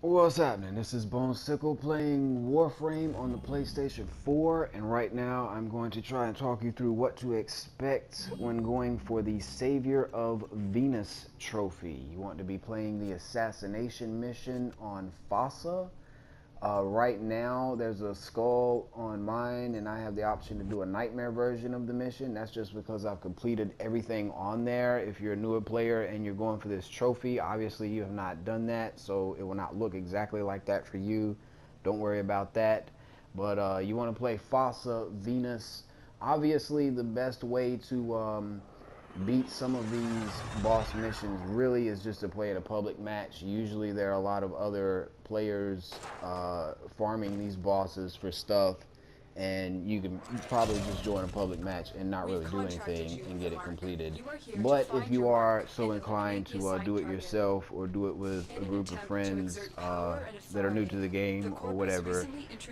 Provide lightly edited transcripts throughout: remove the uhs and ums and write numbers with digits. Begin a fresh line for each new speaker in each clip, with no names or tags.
What's happening? This is BoneSickle playing Warframe on the PlayStation 4, and right now I'm going to try and talk you through what to expect when going for the Saviour of Venus Trophy. You want to be playing the Assassination mission on Fossa. Right now, there's a skull on mine, and I have the option to do a nightmare version of the mission. That's just because I've completed everything on there. If you're a newer player and you're going for this trophy, obviously you have not done that, so it will not look exactly like that for you. Don't worry about that. But you want to play Fossa Venus. Obviously, the best way to beat some of these boss missions really is just to play at a public match. Usually there are a lot of other players farming these bosses for stuff, and you can probably just join a public match and not really do anything and get it completed. But if you are so inclined to do it yourself or do it with a group of friends that are new to the game or whatever,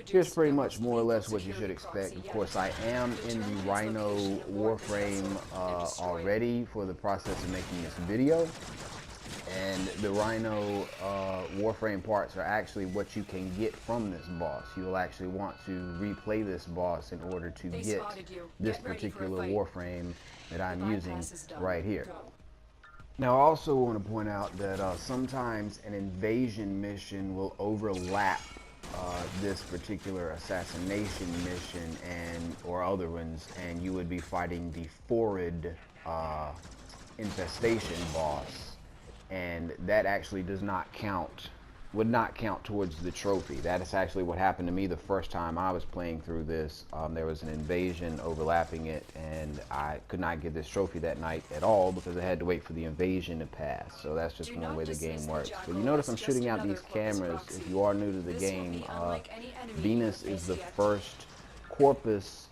here's pretty much more or less what you should expect. Of course, I am in the Rhino Warframe already for the process of making this video. And the Rhino Warframe parts are actually what you can get from this boss. You will actually want to replay this boss in order to get this particular Warframe that I'm using right here. Now, I also want to point out that sometimes an invasion mission will overlap this particular assassination mission and or other ones, and you would be fighting the Forid infestation boss, and that actually does not count, would not count towards the trophy. That is actually what happened to me the first time I was playing through this. There was an invasion overlapping it, and I could not get this trophy that night at all because I had to wait for the invasion to pass. So that's just one way the game works. But you notice I'm shooting out these cameras. If you are new to the game, Venus is the first Corpus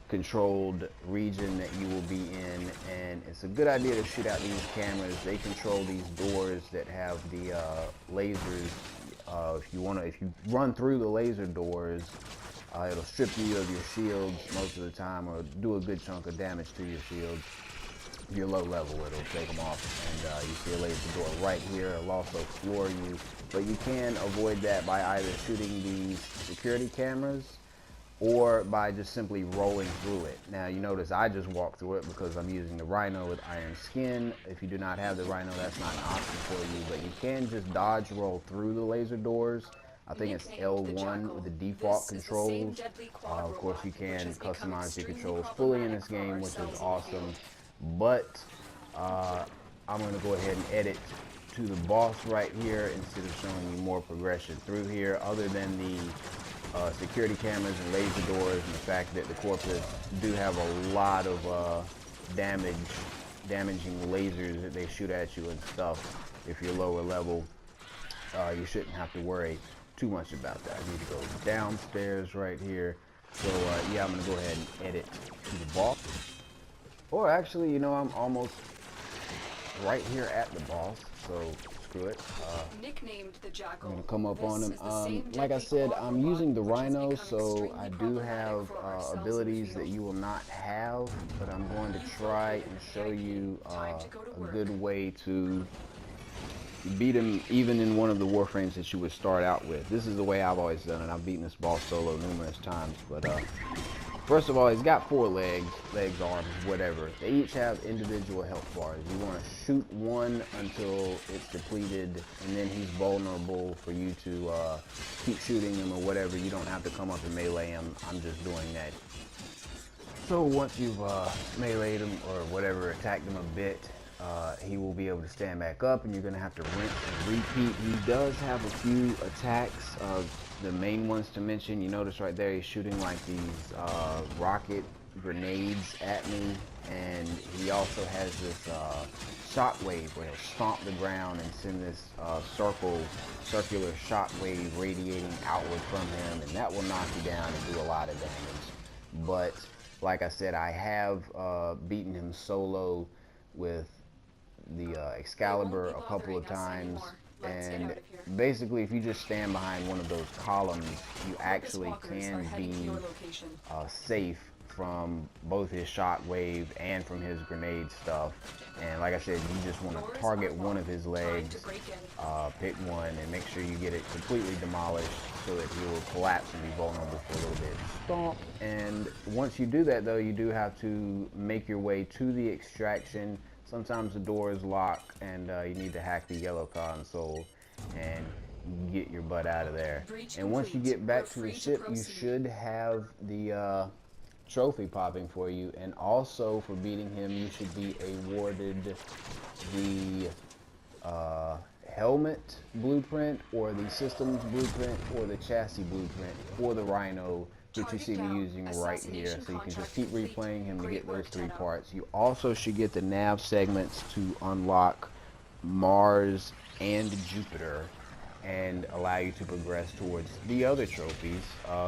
controlled region that you will be in, and it's a good idea to shoot out these cameras. They control these doors that have the lasers. If you run through the laser doors, it'll strip you of your shields most of the time, or do a good chunk of damage to your shields. If you're low level, it'll take them off, and you see a laser door right here. It'll also floor you, but you can avoid that by either shooting these security cameras or by just simply rolling through it. Now you notice I just walked through it because I'm using the Rhino with iron skin. If you do not have the Rhino, that's not an option for you, but you can just dodge roll through the laser doors. I think it's L1 with the default controls. Of course, you can customize your controls fully in this game, which is awesome, but I'm going to go ahead and edit to the boss right here instead of showing you more progression through here, other than the security cameras and laser doors, and the fact that the Corpus do have a lot of damaging lasers that they shoot at you and stuff. If you're lower level, you shouldn't have to worry too much about that. I need to go downstairs right here. So yeah, I'm gonna go ahead and edit to the boss. Or actually, you know, I'm almost right here at the boss, so screw it.
Nicknamed the Jackal.
I'm gonna come up on him. Like I said, I'm using the Rhino, so I do have abilities that you will not have, but I'm going to try and show you a good way to beat him even in one of the Warframes that you would start out with. This is the way I've always done it. I've beaten this boss solo numerous times, but first of all, he's got 4 legs, arms, whatever. They each have individual health bars. You want to shoot one until it's depleted, and then he's vulnerable for you to keep shooting him or whatever. You don't have to come up and melee him. I'm just doing that. So once you've meleeed him or whatever, attacked him a bit, he will be able to stand back up, and you're going to have to rinse and repeat. He does have a few attacks. The main ones to mention, you notice right there, he's shooting like these rocket grenades at me, and he also has this shockwave where he'll stomp the ground and send this circular shockwave radiating outward from him, and that will knock you down and do a lot of damage. But like I said, I have beaten him solo with the Excalibur a couple of times, and basically if you just stand behind one of those columns, you actually can be safe from both his shockwave and from his grenade stuff. And like I said, you just want to target one of his legs, pick one, and make sure you get it completely demolished so that he will collapse and be vulnerable for a little bit. Stomp. And once you do that, though, you do have to make your way to the extraction. Sometimes the door is locked, and you need to hack the yellow console and get your butt out of there. And once you get back to the ship, you should have the trophy popping for you. And also, for beating him, you should be awarded the helmet blueprint, or the systems blueprint, or the chassis blueprint for the Rhino, which you see me using right here. So you can just keep replaying him to get those 3 parts. You also should get the Nav segments to unlock Mars and Jupiter and allow you to progress towards the other trophies,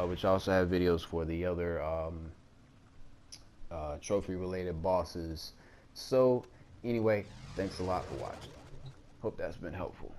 which also have videos for the other trophy related bosses. So anyway, thanks a lot for watching. Hope that's been helpful.